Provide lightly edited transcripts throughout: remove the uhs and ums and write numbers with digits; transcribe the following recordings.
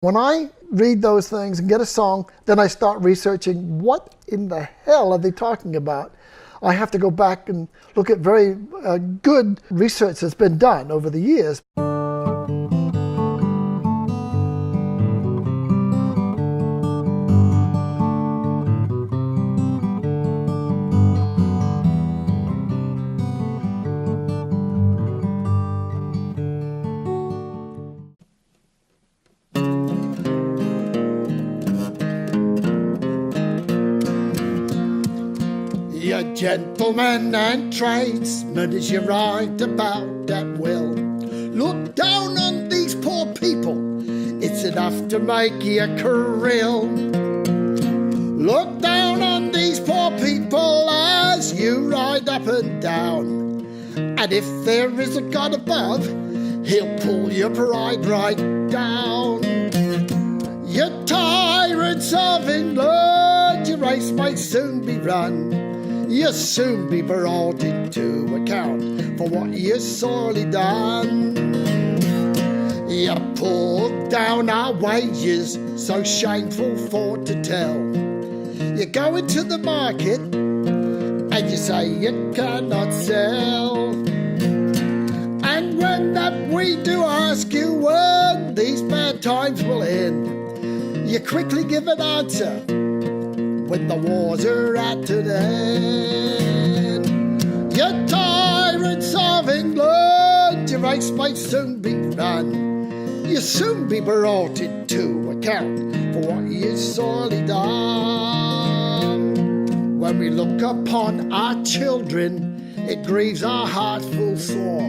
When I read those things and get a song, then I start researching what in the hell are they talking about. I have to go back and look at very good research that's been done over the years. You're gentlemen and tradesmen as you ride about at will. Look down on these poor people, it's enough to make you krill. Look down on these poor people as you ride up and down. And if there is a God above, he'll pull your pride right down. You tyrants of England, your race may soon be run. You'll soon be brought into account for what you've sorely done. You pulled down our wages, so shameful for to tell. You go into the market and you say you cannot sell. And when that we do ask you when these bad times will end, you quickly give an answer: when the wars are at an end. You tyrants of England, your race may soon be run. You'll soon be brought into account for what you've sorely done. When we look upon our children, it grieves our heart full sore.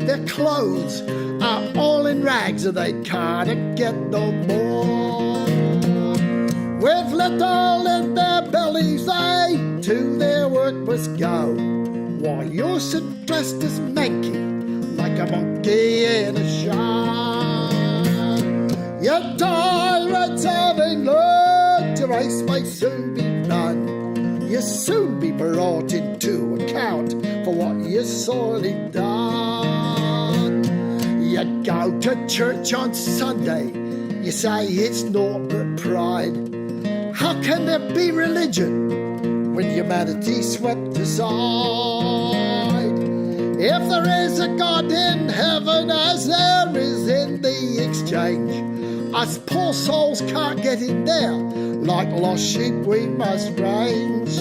Their clothes are all in rags and they can't get no more. With little in their bellies, they to their work must go, while you're so dressed as Mankey, like a monkey in a show. You tyrants of England, your race may soon be run. You'll soon be brought into account for what you've sorely done. You go to church on Sunday, you say it's naught but pride. How can there be religion when humanity's swept aside? If there is a God in heaven as there is in the exchange, us poor souls can't get in there, like lost sheep we must range.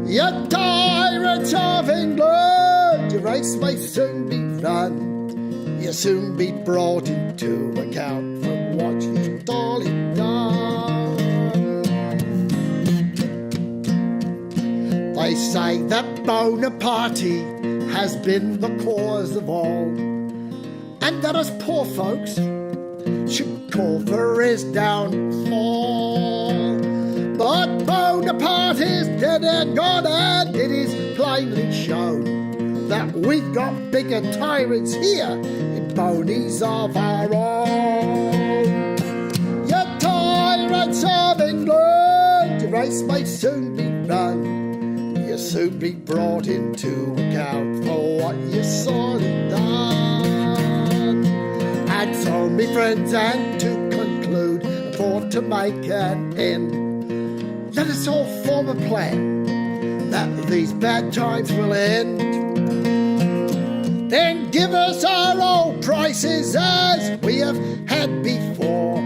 You tyrants of England, your race may soon be run. You'll soon be brought into account for what you've sorely done. They say that Bonaparte has been the cause of all, and that us poor folks should call for his downfall. But Bonaparte is dead and gone, and it is plainly shown that we've got bigger tyrants here in bonies of our own. You tyrants of England, your race may soon be run. You'll soon be brought into account for what you've sorely done. And so, me friends, and to conclude, for to make an end, let us all form a plan that these bad times will end. Then give us our old prices as we have had before.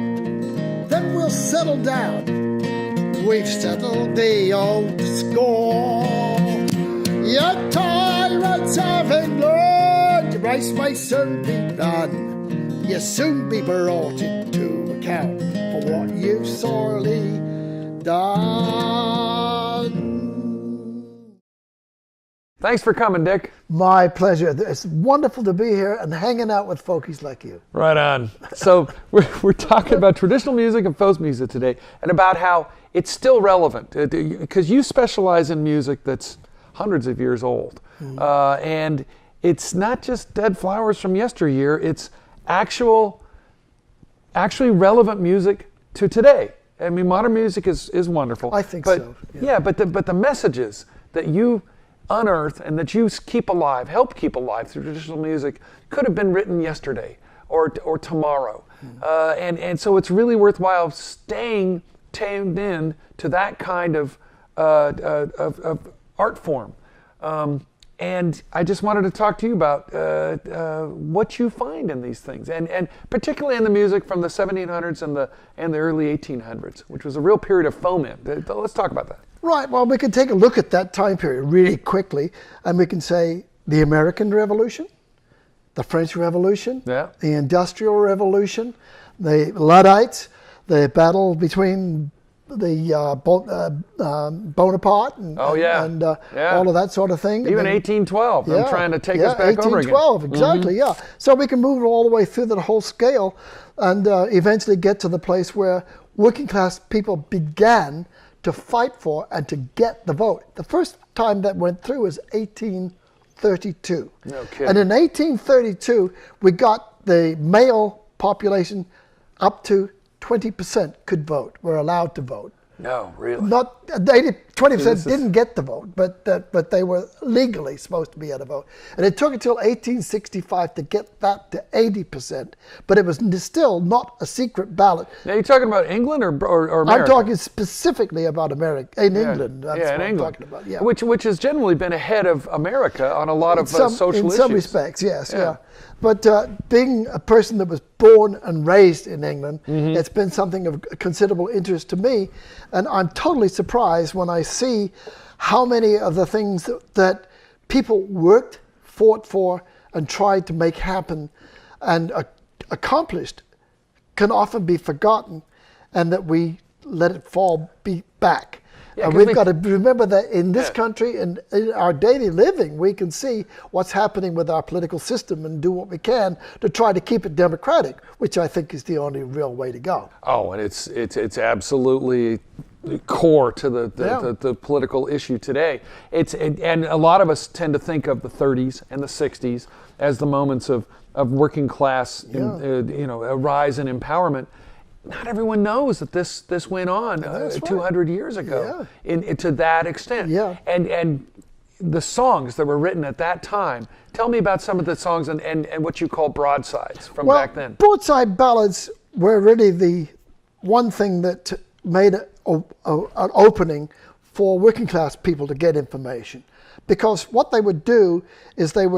Then we'll settle down. We've settled the old score. You tyrants of England, your race may soon be done. You'll soon be brought into account for what you've sorely done. Thanks for coming, Dick. My pleasure. It's wonderful to be here and hanging out with folkies like you. Right on. So we're talking about traditional music and folk music today, and about how it's still relevant, because you specialize in music that's hundreds of years old. And it's not just dead flowers from yesteryear, it's actually relevant music to today. I mean, modern music is wonderful. I think but, so. Yeah, but the messages that you unearth and that you keep alive, help keep alive through traditional music, could have been written yesterday or tomorrow. And so it's really worthwhile staying tuned in to that kind of art form. And I just wanted to talk to you about what you find in these things, and particularly in the music from the 1700s and the early 1800s, which was a real period of foment. Let's talk about that. Right. Well, we can take a look at that time period really quickly, and we can say the American Revolution, the French Revolution, the Industrial Revolution, the Luddites, the battle between the Bonaparte and all of that sort of thing. Even 1812, them trying to take us back over again. 1812, exactly, yeah. So we can move all the way through the whole scale and eventually get to the place where working class people began to fight for and to get the vote. The first time that went through was 1832. No kidding. And in 1832, we got the male population up to 20% could vote, were allowed to vote. No, really? Not 20% didn't get the vote, but they were legally supposed to be able to vote. And it took until 1865 to get that to 80%, but it was still not a secret ballot. Now, you're talking about England or America? I'm talking specifically about America, England. That's what I'm talking about. Yeah. Which has generally been ahead of America on a lot of social issues. In some respects, yes, yeah. But being a person that was born and raised in England, it's been something of considerable interest to me. And I'm totally surprised when I see how many of the things that people worked, fought for, and tried to make happen and accomplished can often be forgotten, and that we let it fall back. Yeah, and we've got to remember that in this country and in our daily living, we can see what's happening with our political system and do what we can to try to keep it democratic, which I think is the only real way to go. Oh, and it's absolutely core to the political issue today. And a lot of us tend to think of the 30s and the 60s as the moments of working class, a rise in empowerment. Not everyone knows that this went on 200 years ago to that extent. Yeah. And the songs that were written at that time, tell me about some of the songs and what you call broadsides from back then. Broadside ballads were really the one thing that made an opening for working class people to get information. Because what they would do is they'd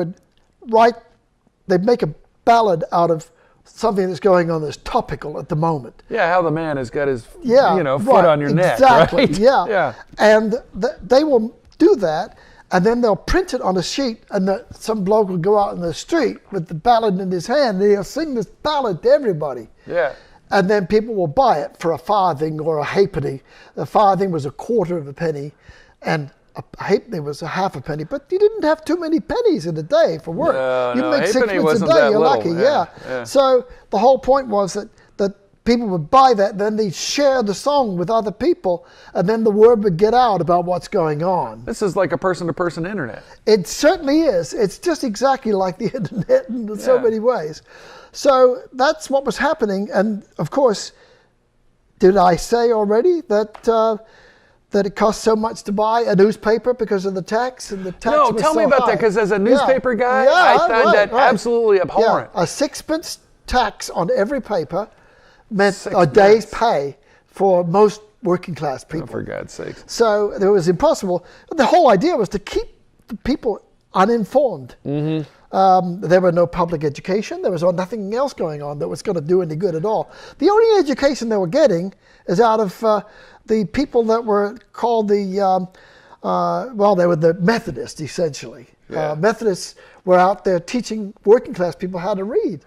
make a ballad out of something that's going on that's topical at the moment. Yeah, how the man has got his foot on your neck, exactly, right? Yeah. And they will do that, and then they'll print it on a sheet, and some bloke will go out in the street with the ballad in his hand, and he'll sing this ballad to everybody. Yeah. And then people will buy it for a farthing or a halfpenny. The farthing was a quarter of a penny, and a halfpenny was a half a penny. But you didn't have too many pennies in a day for work. You make 6 pence a day, you're lucky. Yeah. So the whole point was that people would buy that, then they'd share the song with other people, and then the word would get out about what's going on. This is like a person-to-person internet. It certainly is. It's just exactly like the internet in so many ways. So that's what was happening. And of course, did I say already that it cost so much to buy a newspaper because of the tax? And the tax no, was tell so me about high. that, because as a newspaper guy, I find that absolutely abhorrent. Yeah, a 6-pence tax on every paper meant a day's pay for most working class people. Oh, for God's sake. So it was impossible. The whole idea was to keep the people uninformed. There were no public education. There was nothing else going on that was going to do any good at all. The only education they were getting is out of the people that were called they were the Methodists, essentially. Yeah. Methodists were out there teaching working class people how to read.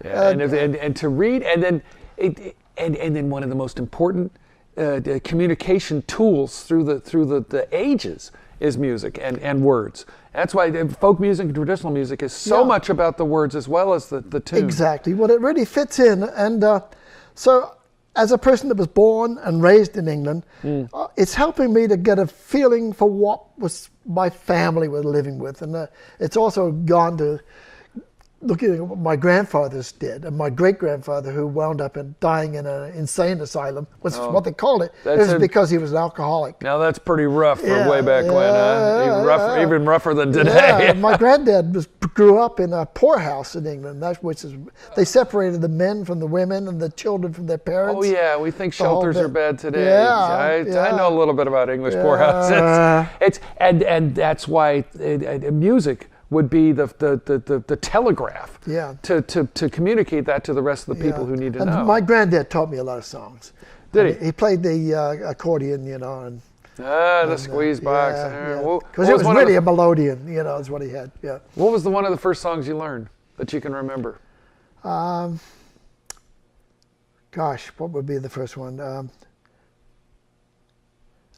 Yeah, and to read, and then one of the most important communication tools through the ages is music and words. That's why folk music and traditional music is so much about the words as well as the tune. Exactly. Well, it really fits in. And so as a person that was born and raised in England, it's helping me to get a feeling for what was my family was living with. And it's also gone to looking at what my grandfathers did, and my great-grandfather, who wound up dying in an insane asylum, was what they called it. It was because he was an alcoholic. Now that's pretty rough for way back when, huh? Even rougher than today. Yeah. My granddad grew up in a poorhouse in England, they separated the men from the women and the children from their parents. Oh yeah, we think shelters are bad today. I know a little bit about English poorhouses. And that's why music would be the telegraph to communicate that to the rest of the people who need to know. My granddad taught me a lot of songs. Did he? He played the accordion, and the squeeze box. Because it was really a melodeon, is what he had. Yeah. What was one of the first songs you learned that you can remember? Gosh, what would be the first one?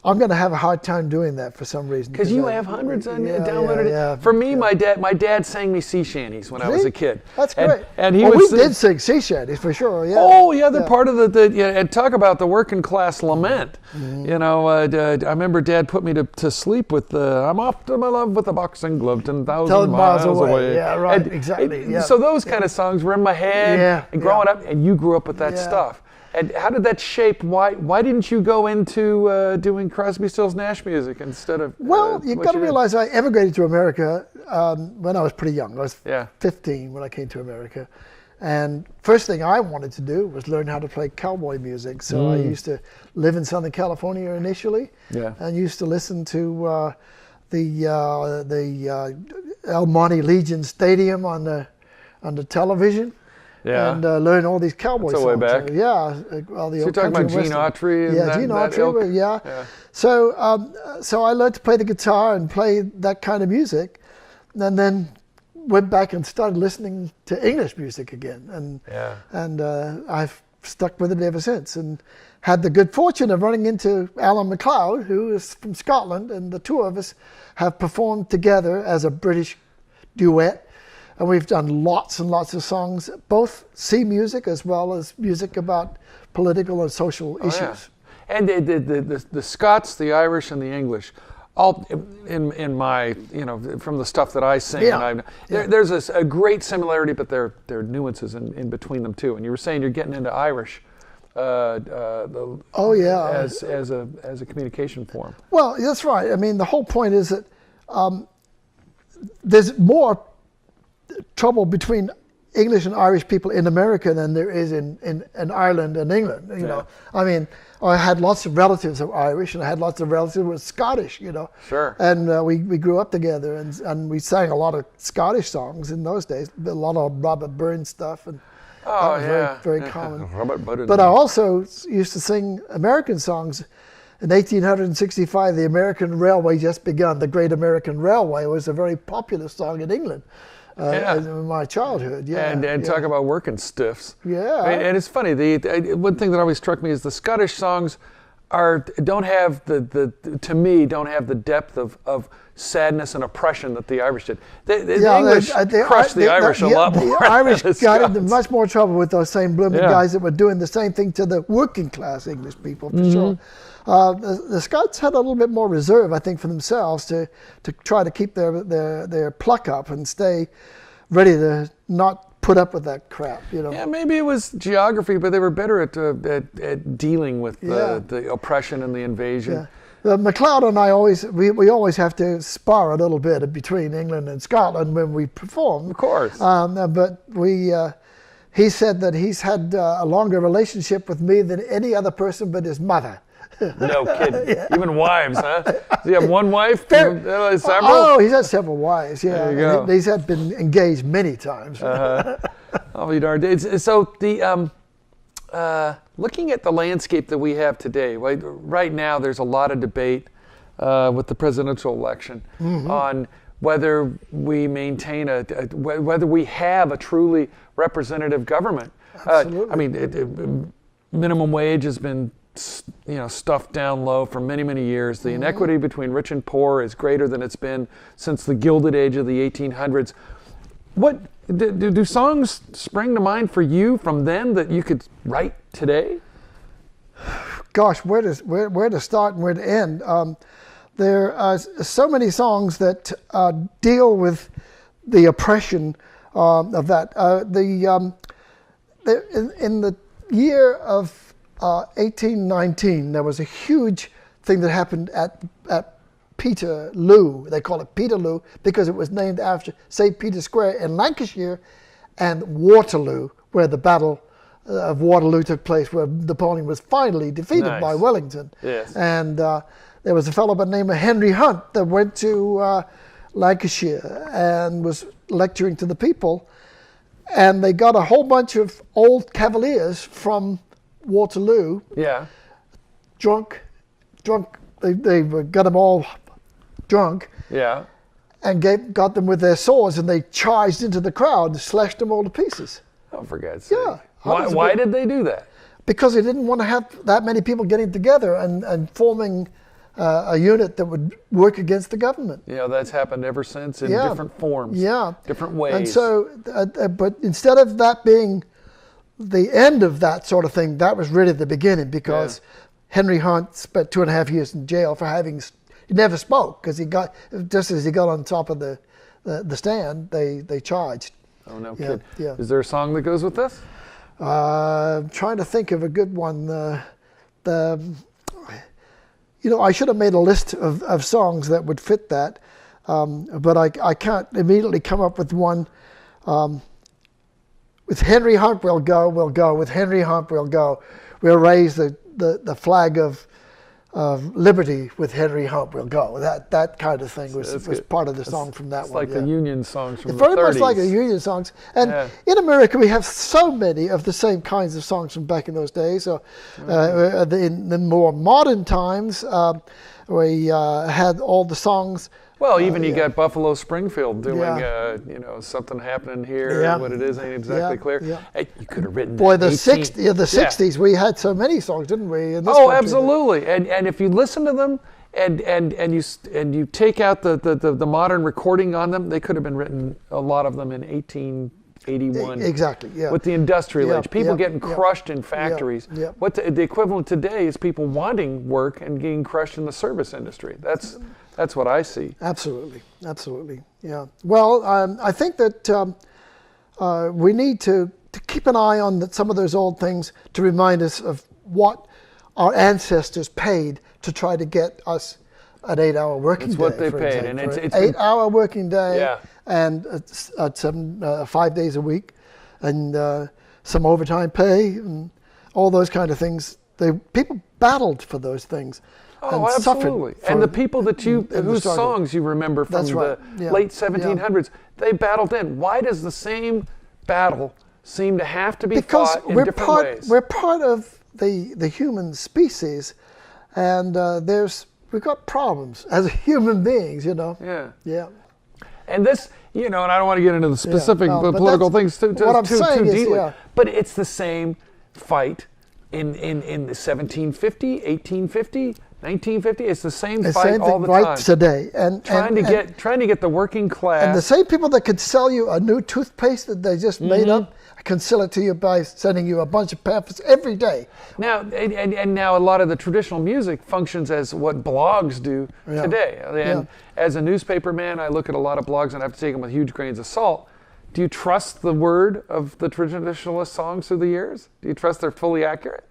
I'm going to have a hard time doing that for some reason. Because you have hundreds downloaded. Yeah. For me, my dad sang me sea shanties when I was a kid. That's great. And we did sing sea shanties for sure. Yeah. Oh yeah, they're part of and talk about the working class lament. Mm-hmm. I remember Dad put me to sleep with I'm off to my love with a boxing glove 10,000 miles away. Yeah, right. Exactly. So those kind of songs were in my head. And growing up, and you grew up with that stuff. And how did that shape? Why didn't you go into doing Crosby, Stills, Nash music instead of? Well, you've got to realize I emigrated to America when I was pretty young. I was 15 when I came to America, and first thing I wanted to do was learn how to play cowboy music. So I used to live in Southern California initially, and used to listen to the El Monte Legion Stadium on the television. Yeah. And learn all these cowboy songs. Way back. All the so you're talking about Gene Autry? Gene Autry. Yeah. So I learned to play the guitar and play that kind of music, and then went back and started listening to English music again, and I've stuck with it ever since, and had the good fortune of running into Alan MacLeod, who is from Scotland, and the two of us have performed together as a British duet. And we've done lots and lots of songs, both sea music as well as music about political and social issues. And the Scots, the Irish, and the English, all in my, from the stuff that I sing, there's a great similarity, but there are nuances in between them too. And you were saying you're getting into Irish. As a communication form. Well, that's right. I mean, the whole point is that there's more trouble between English and Irish people in America than there is in Ireland and England. You know, I mean, I had lots of relatives of Irish, and I had lots of relatives who were Scottish. Sure. And we grew up together, and we sang a lot of Scottish songs in those days. A lot of Robert Burns stuff, and that was very common. Robert Burns. But I also used to sing American songs. In 1865, the American Railway just begun. The Great American Railway was a very popular song in England. In my childhood, and talk about working stiffs. And it's funny. The one thing that always struck me is the Scottish songs don't have the depth of sadness and oppression that the Irish did. The English crushed the Irish a lot more. The Irish got into much more trouble with those same blooming guys that were doing the same thing to the working class English people, for sure. The Scots had a little bit more reserve, I think, for themselves to try to keep their pluck up and stay ready to not put up with that crap. Yeah, maybe it was geography, but they were better at dealing with the oppression and the invasion. MacLeod and I we always have to spar a little bit between England and Scotland when we perform. Of course. But he said that he's had a longer relationship with me than any other person but his mother. No kidding. Even wives, huh? Does he have one wife? Several? Oh, he's had several wives, There you go. He's been engaged many times. I'll be darned. So looking at the landscape that we have today, right now there's a lot of debate with the presidential election on whether we maintain whether we have a truly representative government. Absolutely. I mean, minimum wage has been stuffed down low for many, many years. The inequity between rich and poor is greater than it's been since the Gilded Age of the 1800s. What do songs spring to mind for you from then that you could write today? Gosh, where to start and where to end? There are so many songs that deal with the oppression of that. In the year of 1819, there was a huge thing that happened at Peterloo. They call it Peterloo because it was named after St. Peter's Square in Lancashire, and Waterloo, where the Battle of Waterloo took place, where Napoleon was finally defeated by Wellington. Yes. And there was a fellow by the name of Henry Hunt that went to Lancashire and was lecturing to the people, and they got a whole bunch of old cavaliers from Waterloo, drunk. They got them all drunk, and got them with their swords, and they charged into the crowd and slashed them all to pieces. Oh, for God's sake. Yeah. Why did they do that? Because they didn't want to have that many people getting together and forming a unit that would work against the government. That's happened ever since in different forms, different ways. And so, but instead of that being the end of that sort of thing, that was really the beginning, because Henry Hunt spent 2.5 years in jail for he never spoke, because just as he got on top of the stand, they charged. Oh, no kid. Yeah. Is there a song that goes with this? I'm trying to think of a good one. I should have made a list of songs that would fit that, but I can't immediately come up with one. With Henry Hunt we'll go. With Henry Hunt we'll go. We'll raise the flag of liberty. With Henry Hunt we'll go. That kind of thing was part of the song from that one. It's like the Union songs from the 30s. Very much like the Union songs. And in America we have so many of the same kinds of songs from back in those days. So in the more modern times, we had all the songs. Well, even you got Buffalo Springfield doing, something happening here. What it is ain't exactly clear. Yeah. Hey, you could have written. Boy, the 60s, we had so many songs, didn't we? In this country, absolutely. And if you listen to them, and you take out the modern recording on them, they could have been written, a lot of them, in 1881. Exactly. Yeah. With the industrial age, people getting crushed in factories. What the equivalent today is people wanting work and getting crushed in the service industry. That's what I see. Absolutely. Yeah. Well, I think that we need to keep an eye on some of those old things to remind us of what our ancestors paid to try to get us an 8-hour working day. That's what they paid, and it's 8-hour working day, and 5 days a week, and some overtime pay, and all those kind of things. People battled for those things. Oh, absolutely. And the people whose songs you remember from the late 1700s, they battled in. Why does the same battle seem to have to be fought in different ways? We're part of the human species, and we've got problems as human beings, Yeah. And this, and I don't want to get into the specific political things too deeply, but it's the same fight in the 1750, 1850, 1950. It's the same fight all the time. Right today, and trying to get the working class. And the same people that could sell you a new toothpaste that they just made up can sell it to you by sending you a bunch of pamphlets every day. Now, and now a lot of the traditional music functions as what blogs do today. And as a newspaper man, I look at a lot of blogs and I have to take them with huge grains of salt. Do you trust the word of the traditionalist songs through the years? Do you trust they're fully accurate?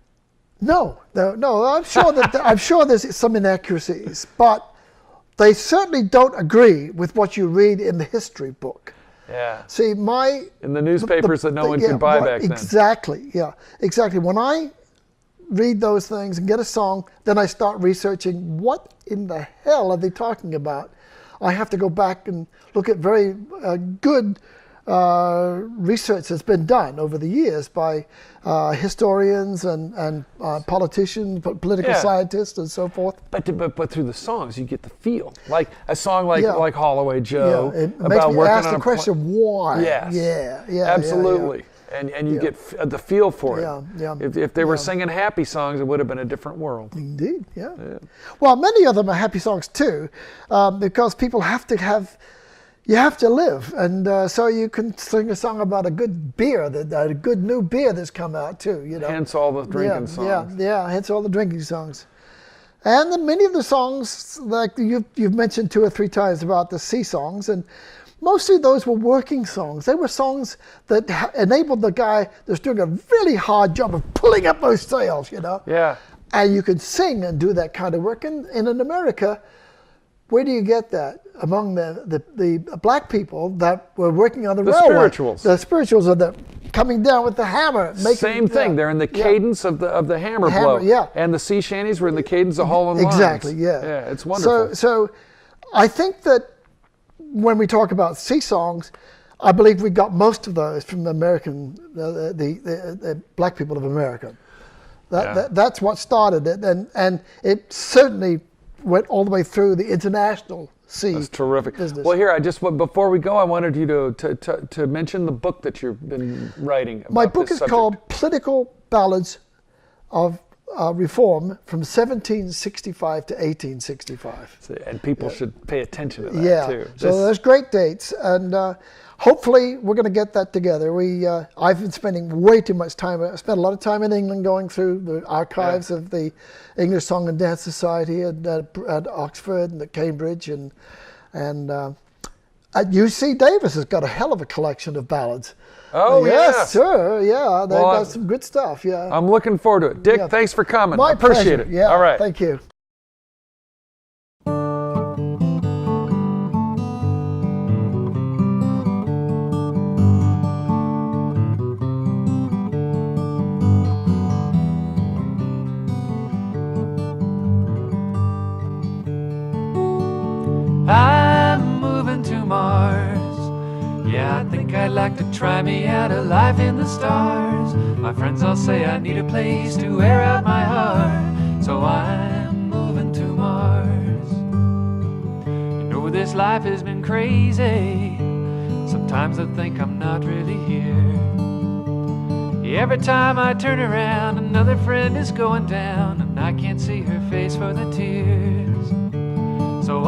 No. I'm sure there's some inaccuracies, but they certainly don't agree with what you read in the history book. Yeah. See, in the newspapers that no one could buy back then. Exactly. When I read those things and get a song, then I start researching what in the hell are they talking about. I have to go back and look at very good research that's been done over the years by historians and politicians, political scientists, and so forth. But through the songs, you get the feel. Like a song like Holloway Joe. It makes me ask the question, why? Yes. Yeah. Absolutely. And you get the feel for it. Yeah. If they were singing happy songs, it would have been a different world. Indeed. Yeah. Well, many of them are happy songs too, because people have to you have to live, and so you can sing a song about a good beer, a good new beer that's come out too. Hence all the drinking songs. Yeah. Hence all the drinking songs, and many of the songs like you've mentioned 2 or 3 times about the sea songs, and mostly those were working songs. They were songs that enabled the guy that's doing a really hard job of pulling up those sails, you know. Yeah. And you could sing and do that kind of work. And in America, where do you get that? Among the black people that were working on the railway. Spirituals. The spirituals are coming down with the hammer. Same thing. They're in the cadence of the hammer blow. Yeah. And the sea shanties were in the cadence of Hall and Lines. Exactly, yeah. Yeah, it's wonderful. So I think that when we talk about sea songs, I believe we got most of those from the American, the black people of America. That's what started it, and it certainly went all the way through the international sea. That's terrific. Business. Well, here, before we go, I wanted you to mention the book that you've been writing about. My book this is subject. called Political Ballads of Reform from 1765 to 1865. And people should pay attention to that too. So there's great dates, and hopefully we're going to get that together. I've been spending way too much time. I spent a lot of time in England going through the archives of the English Song and Dance Society at Oxford and at Cambridge, and at UC Davis has got a hell of a collection of ballads. Oh, yes, sure, yeah. They've got some good stuff, yeah. I'm looking forward to it. Dick, thanks for coming. My I appreciate pleasure. it. Yeah, all right. Thank you. I'm moving to Mars. Yeah, I think I'd like to try me out a life in the stars. My friends all say I need a place to air out my heart, so I'm moving to Mars. You know this life has been crazy. Sometimes I think I'm not really here. Every time I turn around, another friend is going down, and I can't see her face for the tears. So